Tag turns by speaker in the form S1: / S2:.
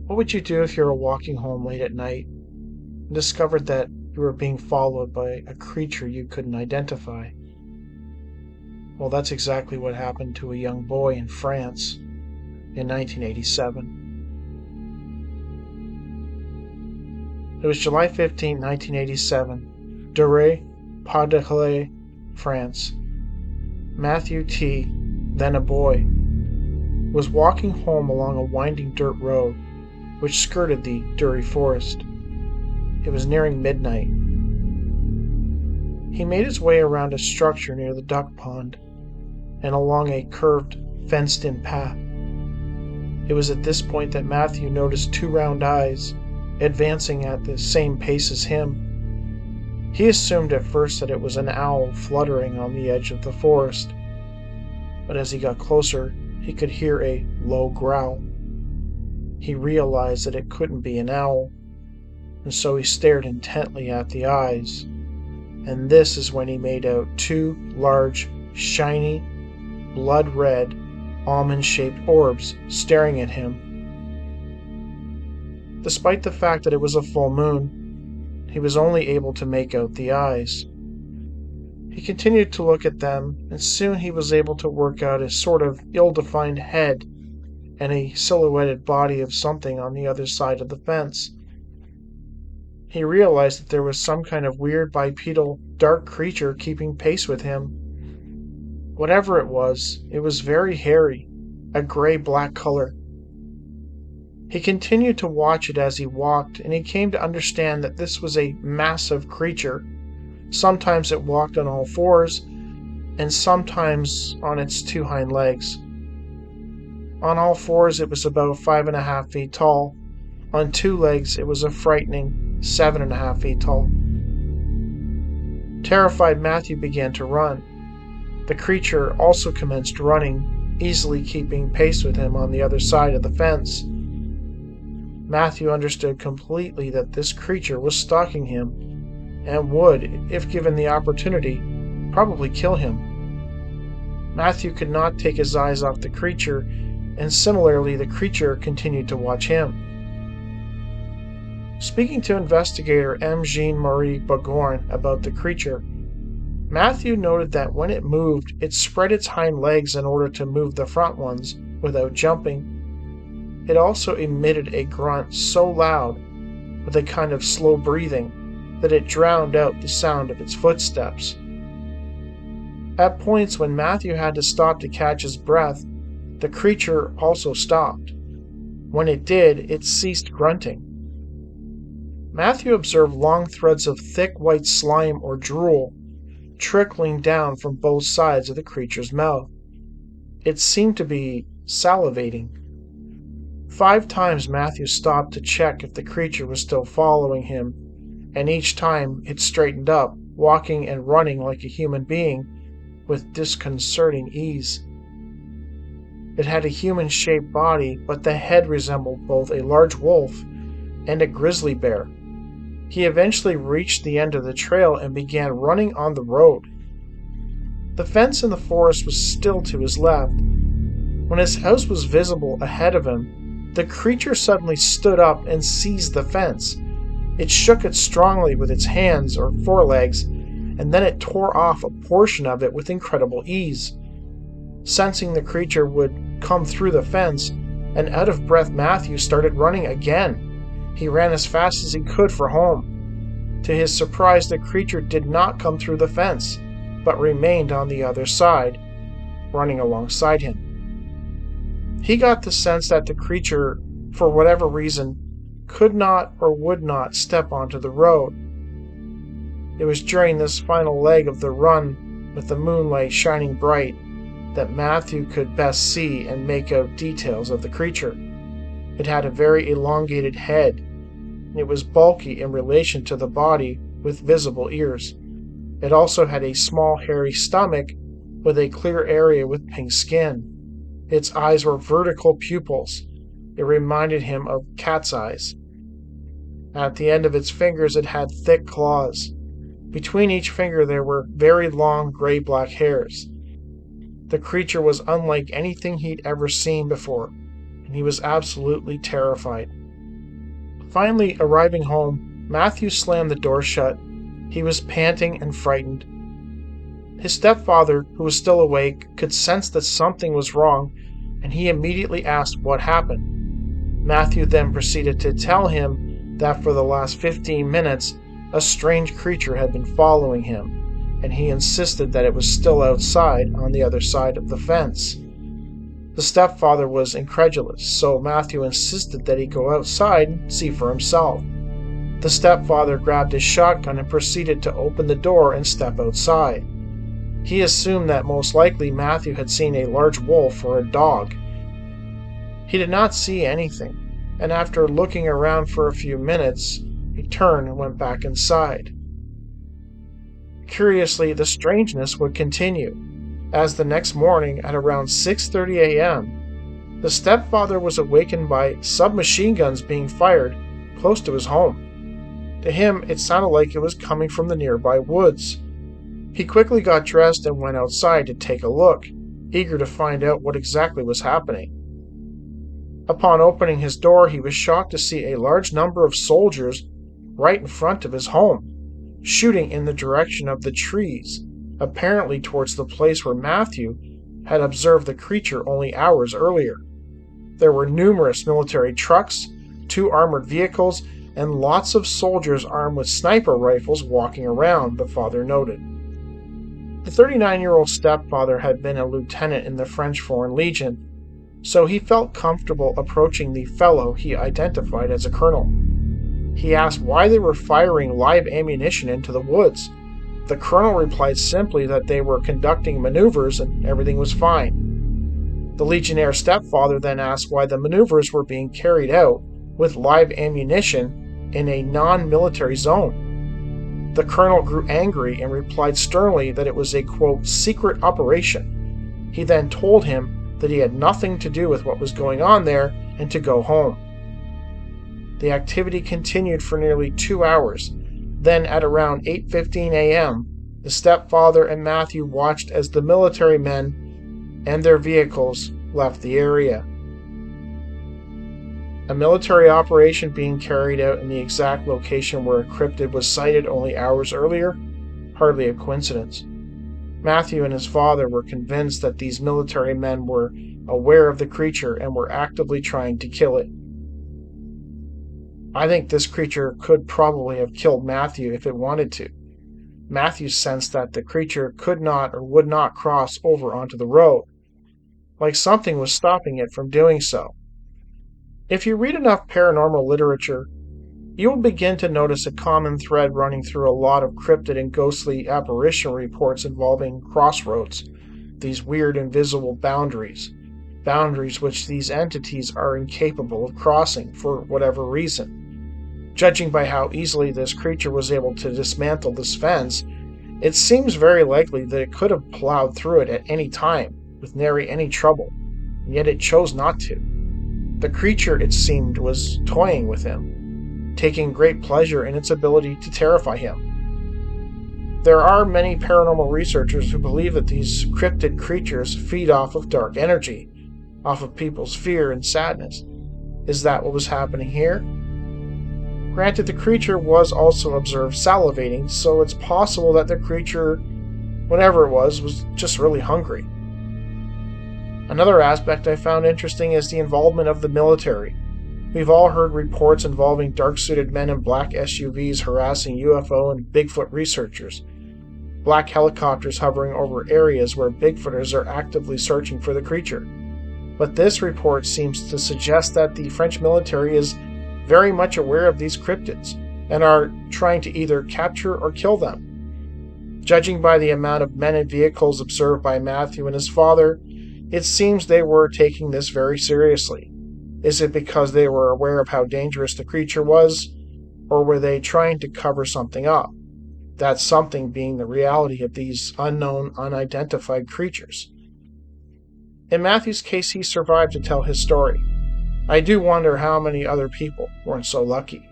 S1: What would you do if you were walking home late at night and discovered that you were being followed by a creature you couldn't identify? Well, that's exactly what happened to a young boy in France in 1987. It was July 15, 1987, Dury, Pas-de-Calais, France. Matthew T., then a boy, was walking home along a winding dirt road which skirted the Dury forest. It was nearing midnight. He made his way around a structure near the duck pond and along a curved, fenced-in path. It was at this point that Matthew noticed two round eyes advancing at the same pace as him. He assumed at first that it was an owl fluttering on the edge of the forest, but as he got closer, he could hear a low growl. He realized that it couldn't be an owl, and so he stared intently at the eyes, and this is when he made out two large, shiny, blood-red, almond-shaped orbs staring at him. Despite the fact that it was a full moon, he was only able to make out the eyes. He continued to look at them, and soon he was able to work out a sort of ill-defined head and a silhouetted body of something on the other side of the fence. He realized that there was some kind of weird bipedal dark creature keeping pace with him. Whatever it was very hairy, a gray-black color. He continued to watch it as he walked, and he came to understand that this was a massive creature. Sometimes it walked on all fours, and sometimes on its two hind legs. On all fours it was about 5.5 feet tall. On two legs it was a frightening 7.5 feet tall. Terrified, Matthew began to run. The creature also commenced running, easily keeping pace with him on the other side of the fence. Matthew understood completely that this creature was stalking him and would, if given the opportunity, probably kill him. Matthew could not take his eyes off the creature, and similarly the creature continued to watch him. Speaking to investigator M. Jean-Marie Bigorne about the creature, Matthew noted that when it moved, it spread its hind legs in order to move the front ones without jumping. It also emitted a grunt so loud, with a kind of slow breathing, that it drowned out the sound of its footsteps. At points when Matthew had to stop to catch his breath, the creature also stopped. When it did, it ceased grunting. Matthew observed long threads of thick white slime or drool trickling down from both sides of the creature's mouth. It seemed to be salivating. 5 times Matthew stopped to check if the creature was still following him, and each time it straightened up, walking and running like a human being with disconcerting ease. It had a human-shaped body, but the head resembled both a large wolf and a grizzly bear. He eventually reached the end of the trail and began running on the road. The fence in the forest was still to his left. When his house was visible ahead of him, the creature suddenly stood up and seized the fence. It shook it strongly with its hands or forelegs, and then it tore off a portion of it with incredible ease. Sensing the creature would come through the fence, an out-of-breath Matthew started running again. He ran as fast as he could for home. To his surprise, the creature did not come through the fence, but remained on the other side, running alongside him. He got the sense that the creature, for whatever reason, could not or would not step onto the road. It was during this final leg of the run, with the moonlight shining bright, that Matthew could best see and make out details of the creature. It had a very elongated head. It was bulky in relation to the body, with visible ears. It also had a small hairy stomach with a clear area with pink skin. Its eyes were vertical pupils. It reminded him of cat's eyes. At the end of its fingers it had thick claws. Between each finger there were very long gray-black hairs. The creature was unlike anything he'd ever seen before, and he was absolutely terrified. Finally, arriving home, Matthew slammed the door shut. He was panting and frightened. His stepfather, who was still awake, could sense that something was wrong, and he immediately asked what happened. Matthew then proceeded to tell him that for the last 15 minutes, a strange creature had been following him, and he insisted that it was still outside on the other side of the fence. The stepfather was incredulous, so Matthew insisted that he go outside and see for himself. The stepfather grabbed his shotgun and proceeded to open the door and step outside. He assumed that most likely Matthew had seen a large wolf or a dog. He did not see anything, and after looking around for a few minutes, he turned and went back inside. Curiously, the strangeness would continue, as the next morning at around 6:30 a.m., the stepfather was awakened by submachine guns being fired close to his home. To him, it sounded like it was coming from the nearby woods. He quickly got dressed and went outside to take a look, eager to find out what exactly was happening. Upon opening his door, he was shocked to see a large number of soldiers right in front of his home, shooting in the direction of the trees, apparently towards the place where Matthew had observed the creature only hours earlier. There were numerous military trucks, 2 armored vehicles, and lots of soldiers armed with sniper rifles walking around, the father noted. The 39-year-old stepfather had been a lieutenant in the French Foreign Legion, so he felt comfortable approaching the fellow he identified as a colonel. He asked why they were firing live ammunition into the woods. The colonel replied simply that they were conducting maneuvers and everything was fine. The Legionnaire stepfather then asked why the maneuvers were being carried out with live ammunition in a non-military zone. The colonel grew angry and replied sternly that it was a, quote, secret operation. He then told him that he had nothing to do with what was going on there and to go home. The activity continued for nearly 2 hours. Then at around 8:15 a.m., the stepfather and Matthew watched as the military men and their vehicles left the area. A military operation being carried out in the exact location where a cryptid was sighted only hours earlier? Hardly a coincidence. Matthew and his father were convinced that these military men were aware of the creature and were actively trying to kill it. I think this creature could probably have killed Matthew if it wanted to. Matthew sensed that the creature could not or would not cross over onto the road, like something was stopping it from doing so. If you read enough paranormal literature, you will begin to notice a common thread running through a lot of cryptid and ghostly apparition reports involving crossroads, these weird invisible boundaries which these entities are incapable of crossing for whatever reason. Judging by how easily this creature was able to dismantle this fence, it seems very likely that it could have plowed through it at any time with nary any trouble, and yet it chose not to. The creature, it seemed, was toying with him, taking great pleasure in its ability to terrify him. There are many paranormal researchers who believe that these cryptid creatures feed off of dark energy, off of people's fear and sadness. Is that what was happening here? Granted, the creature was also observed salivating, so it's possible that the creature, whatever it was just really hungry. Another aspect I found interesting is the involvement of the military. We've all heard reports involving dark-suited men in black SUVs harassing UFO and Bigfoot researchers, black helicopters hovering over areas where Bigfooters are actively searching for the creature. But this report seems to suggest that the French military is very much aware of these cryptids and are trying to either capture or kill them. Judging by the amount of men and vehicles observed by Matthew and his father, it seems they were taking this very seriously. Is it because they were aware of how dangerous the creature was, or were they trying to cover something up? That something being the reality of these unknown, unidentified creatures. In Matthew's case, he survived to tell his story. I do wonder how many other people weren't so lucky.